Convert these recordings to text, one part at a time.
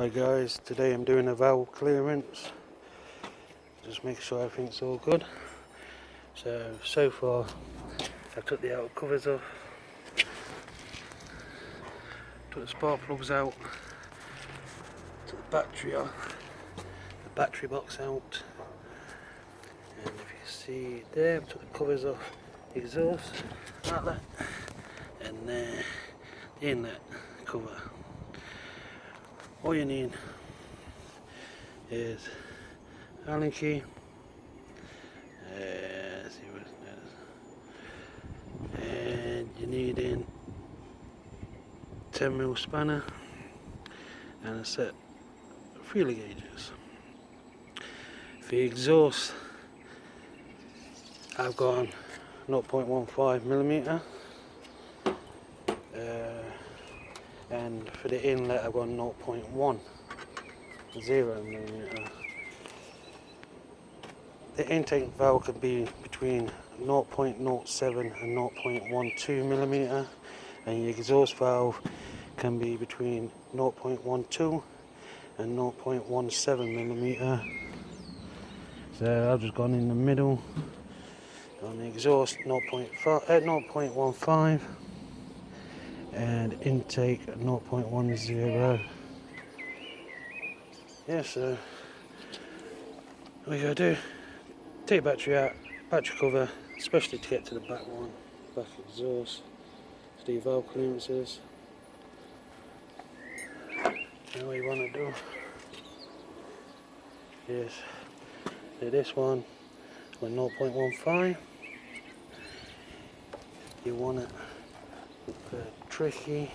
Hi guys, today I'm doing a valve clearance, just make sure everything's all good. So far I took the outer covers off, took the spark plugs out, took the battery off, the battery box out, and if you see there, I took the covers off the exhaust outlet and the inlet cover. All you need is Allen key, and you need in 10mm spanner and a set of feeler gauges. For the exhaust, I've gone 0.15mm, and for the inlet I've gone 0.10mm. The intake valve can be between 0.07 and 0.12mm, and your exhaust valve can be between 0.12 and 0.17mm. So I've just gone in the middle on the exhaust 0.15 and intake 0.10. Yeah, so what you gotta do, take the battery out, battery cover, especially to get to the back one, back exhaust, to do valve clearances. And what you want to do is do this one with 0.15. You want it tricky,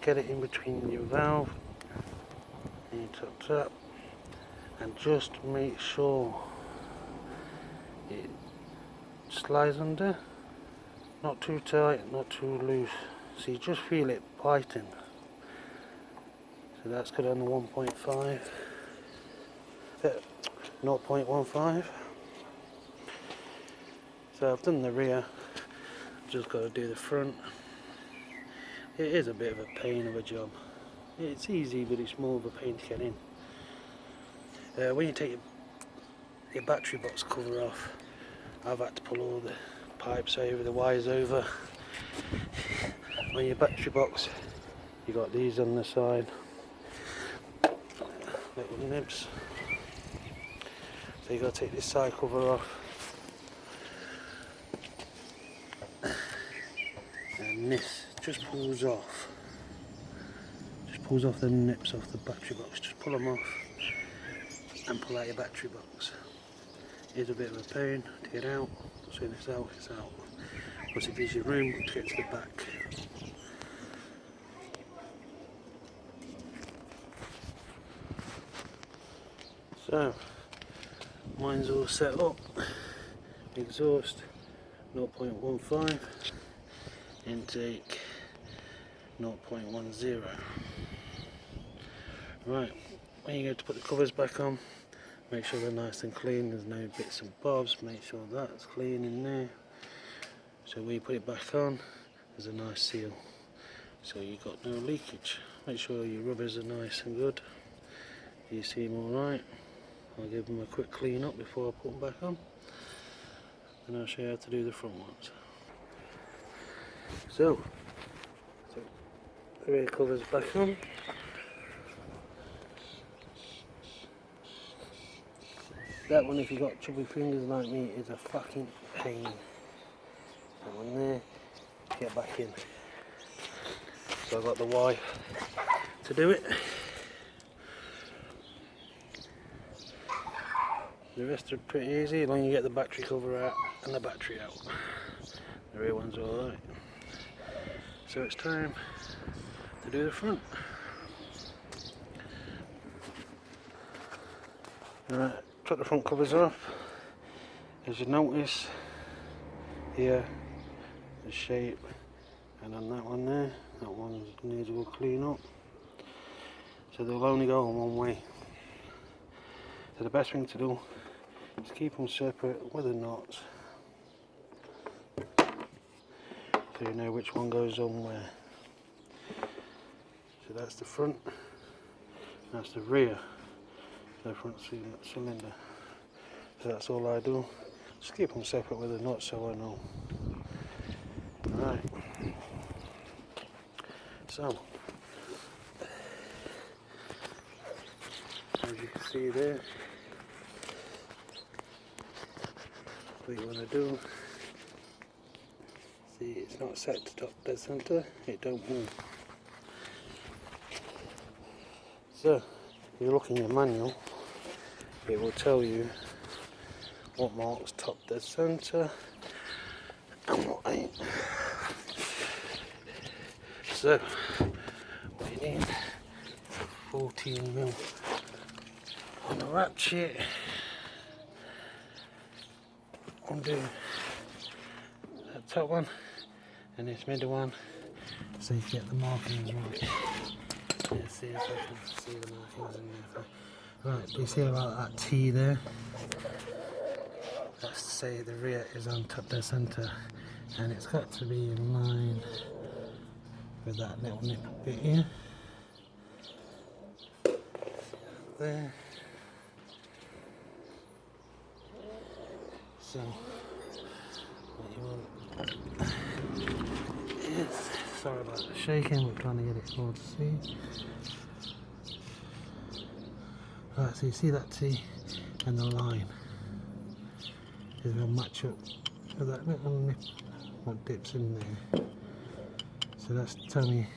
get it in between your valve and your tap, and just make sure it slides under, not too tight, not too loose, so you just feel it biting. So that's good on the 1.5, 0.15. So I've done the rear, just got to do the front. It is a bit of a pain of a job. It's easy, but it's more of a pain to get in. When you take your battery box cover off, I've had to pull all the pipes over, the wires over. On your battery box, you got these on the side, little nibs. So you got to take this side cover off, and this just pulls off. Just pulls off the nips off the battery box. Just pull them off and pull out your battery box. It's a bit of a pain to get out. As soon as it's out, it's out. Plus it gives you room to get to the back. So mine's all set up. Exhaust 0.15, intake 0.10. Right, when you go to put the covers back on, make sure they're nice and clean, there's no bits and bobs, make sure that's clean in there. So when you put it back on, there's a nice seal, so you've got no leakage. Make sure your rubbers are nice and good. You see them alright. I'll give them a quick clean up before I put them back on, and I'll show you how to do the front ones. So the rear covers back on. That one, if you've got chubby fingers like me, is a fucking pain. That one there, get back in. So I've got the wife to do it. The rest are pretty easy, as long as you get the battery cover out and the battery out. The rear one's alright. So it's time to do the front. Alright, took the front covers off. As you notice here, the shape, and on that one there, that one needs a good clean up. So they'll only go on one way. So the best thing to do is keep them separate with the knots, so you know which one goes on where. So that's the front. That's the rear, the front cylinder. So that's all I do. Just keep them separate with a nut so I know. Right. So, as you can see there, what you want to do, see it's not set to top dead center, it don't move. So, if you look in your manual, it will tell you what marks top dead center and what ain't. So, what you need, 14mm on the ratchet, undo that top one and this middle one so you get the markings right. Let's see if I can see the markings in there. Right, do you see about that T there? That's to say the rear is on top dead center, and it's got to be in line with that little nip bit here. There. So what you want is, sorry about the shaking, we're trying to get it all to see. Right, so you see that T and the line is going to match up with that little nip what dips in there. So that's telling me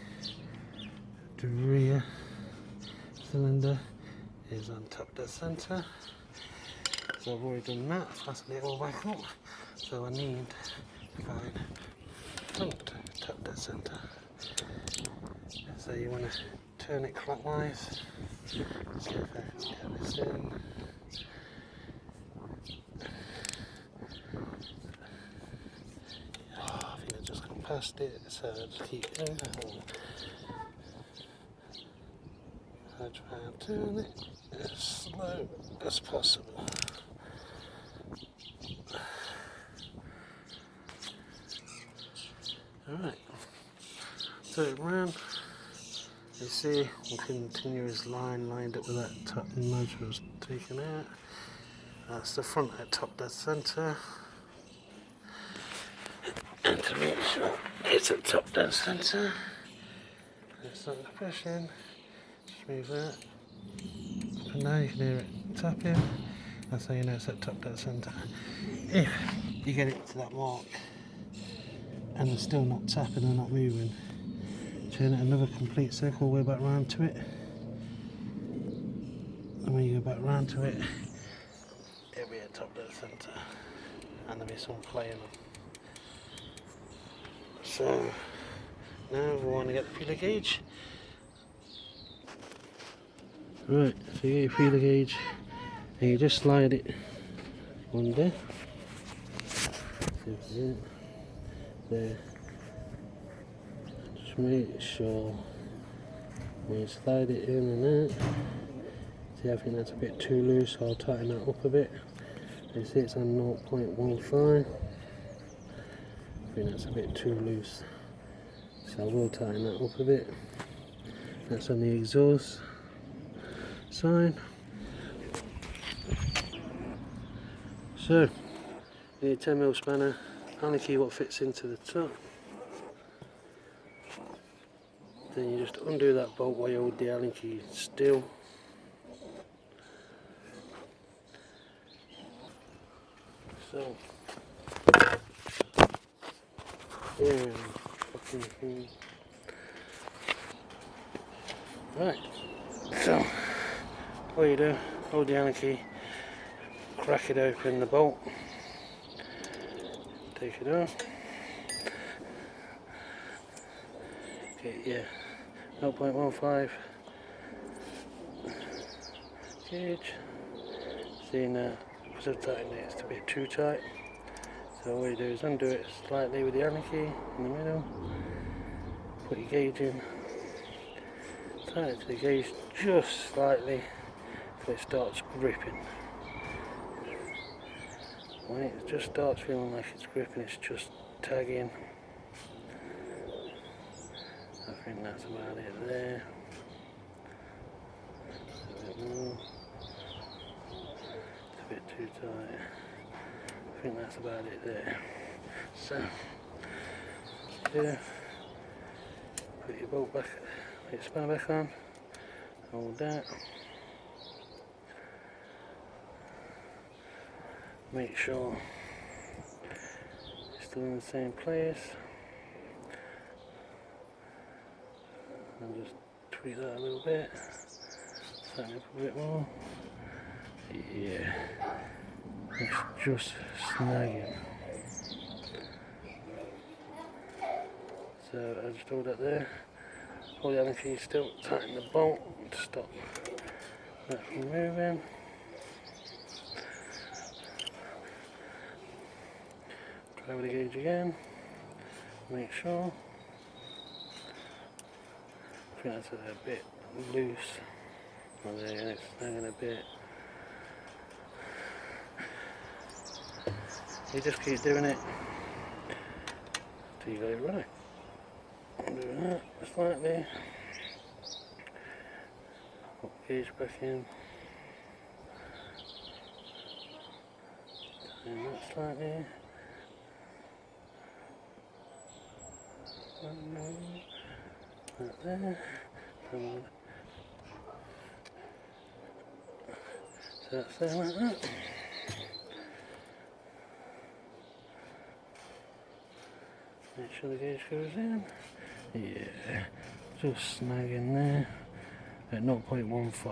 the rear cylinder is on top dead center. So I've already done that, fasten it all back up. So I need to find front top dead center. So you want to turn it clockwise. See if I can get this in. Oh, I think I just gone past it, so I'll just keep going. I try and turn it as slow as possible. Alright, turn it round. You see, a continuous line lined up with that top nudge was taken out. That's the front at top dead center. And to make sure it's at top dead center, it's not the pushing. Just move that. And now you can hear it tapping. That's how you know it's at top dead center. If you get it to that mark and it's still not tapping or not moving, turn it another complete circle all the way back round to it. And when you go back round to it, it'll be at top dead center. And there'll be some playing on. So now we want to get the feeler gauge. Right, so you get your feeler gauge and you just slide it under. There. Just make sure when you slide it in and out. See, I think that's a bit too loose, so I'll tighten that up a bit. You see it's on 0.15. I think that's a bit too loose, so I will tighten that up a bit. That's on the exhaust side. So, you need a 10mm spanner, Allen key what fits into the top. Then you just undo that bolt while you hold the Allen key still. So, yeah, fucking thing. Right, so what you do, hold the Allen key, crack it open the bolt, take it off. Okay, yeah, 0.15 gauge. See now, because I've tightened it, it's a bit too tight. So all you do is undo it slightly with the Allen key in the middle, put your gauge in, tighten it to the gauge just slightly until it starts gripping. When it just starts feeling like it's gripping, it's just tagging. I think that's about it there. Right. I think that's about it there. So, yeah, put your bolt back, put your spanner back on, hold that. Make sure it's still in the same place. And just tweak that a little bit. Tighten up a bit more. Yeah. It's just snagging. So I just hold that there. Hold the Allen key still, tighten the bolt to stop that from moving. Try with the gauge again. Make sure. I think that's a bit loose. Oh, there, it's snagging a bit. You just keep doing it till you get it right. I'm doing that slightly. Put the gauge back in. Tighten that slightly. That there. So that's there like that. Make sure the gauge goes in. Yeah, just snagging there at 0.15. So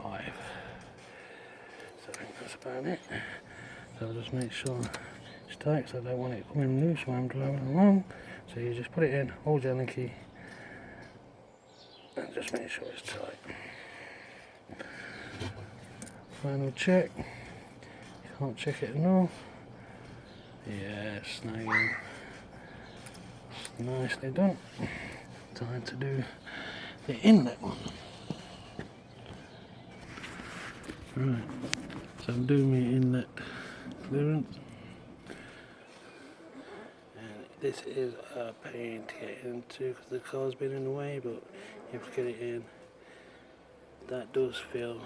I think that's about it. So I'll just make sure it's tight because I don't want it coming loose while I'm driving along. So you just put it in, hold your Allen key, and just make sure it's tight. Final check. You can't check it enough. Yeah, snagging. Nicely done. Time to do the inlet one. Right, so I'm doing my inlet clearance. And this is a pain to get into because the car's been in the way, but you have to get it in. That does feel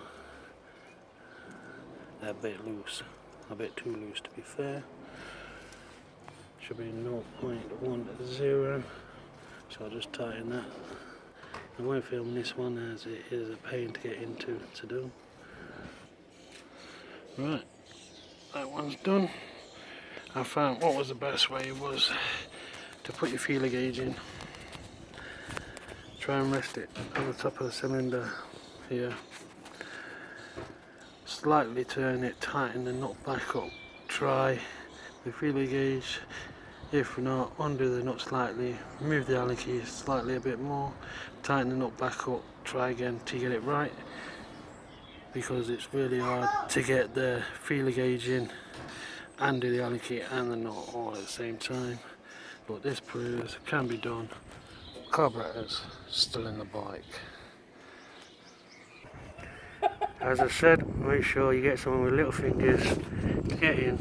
a bit loose, a bit too loose to be fair. Should be 0.10, so I'll just tighten that. I won't film this one as it is a pain to get into to do. Right, that one's done. I found what was the best way was to put your feeler gauge in. Try and rest it on the top of the cylinder here. Slightly turn it, tighten the nut back up. Try the feeler gauge. If not, undo the nut slightly, move the Allen key slightly a bit more, tighten the nut back up, try again till you get it right, because it's really hard to get the feeler gauge in and do the Allen key and the nut all at the same time. But this proves it can be done. Carburetor's still in the bike. As I said, make sure you get someone with little fingers to get in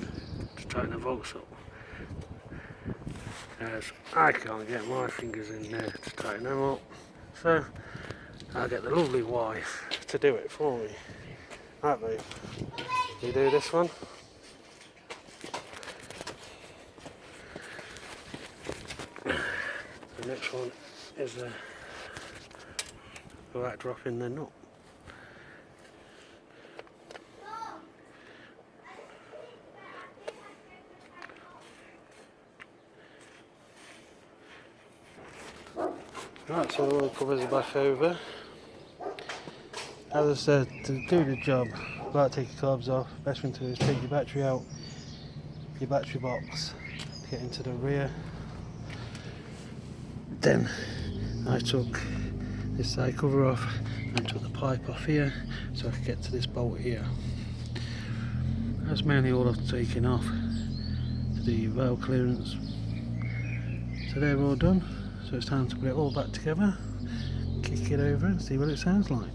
to tighten the bolts up. As I can't get my fingers in there to tighten them up, so I'll get the lovely wife to do it for me. Right, babe, you do this one. The next one is about dropping the nut. Right, so all the covers are back over. As I said, to do the job, without taking carbs off, best thing to do is take your battery out, your battery box, to get into the rear. Then I took this side cover off and took the pipe off here so I could get to this bolt here. That's mainly all I've taken off to do your valve clearance. So they're all done. So it's time to put it all back together, kick it over and see what it sounds like.